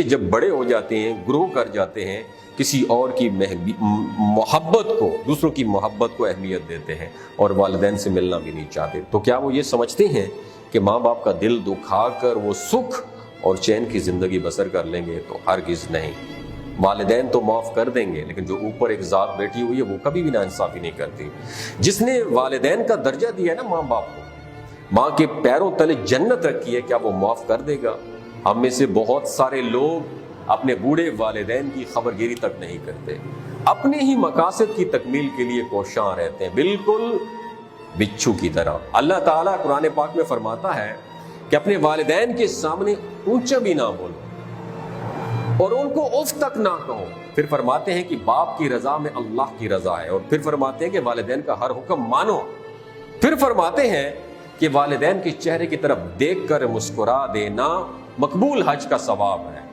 जब बड़े हो जाते हैं, ग्रो कर जाते हैं, किसी और की मोहब्बत को, दूसरों की मोहब्बत को अहमियत देते हैं और वालिदैन से मिलना भी नहीं चाहते, तो क्या वो ये समझते हैं कि माँ बाप का दिल दुखा कर वो सुख और चैन की जिंदगी बसर कर लेंगे? तो हरगिज़ नहीं। वालिदैन तो माफ़ कर देंगे, लेकिन जो ऊपर एक ज़ात बैठी हुई है वो कभी भी नाइंसाफ़ी नहीं करती। जिसने वालिदैन का दर्जा दिया है ना माँ बाप को, माँ के पैरों तले जन्नत रखी है, क्या वो माफ़ कर देगा? हम में से बहुत सारे लोग अपने बूढ़े वालिदैन की खबरगिरी तक नहीं करते, अपने ही मकासद की तकमील के लिए कोशां रहते हैं, बिल्कुल बिच्छू की तरह। अल्लाह ताला कुरान पाक में फरमाता है कि अपने वालिदैन के सामने ऊंचा भी ना बोलो और उनको उफ तक ना कहो। फिर फरमाते हैं कि बाप की रजा में अल्लाह की रजा है, और फिर फरमाते हैं कि वालिदैन का हर हुक्म मानो। फिर फरमाते हैं कि वालिदैन के चेहरे की तरफ देखकर मुस्कुरा देना मकबूल हज का सवाब है।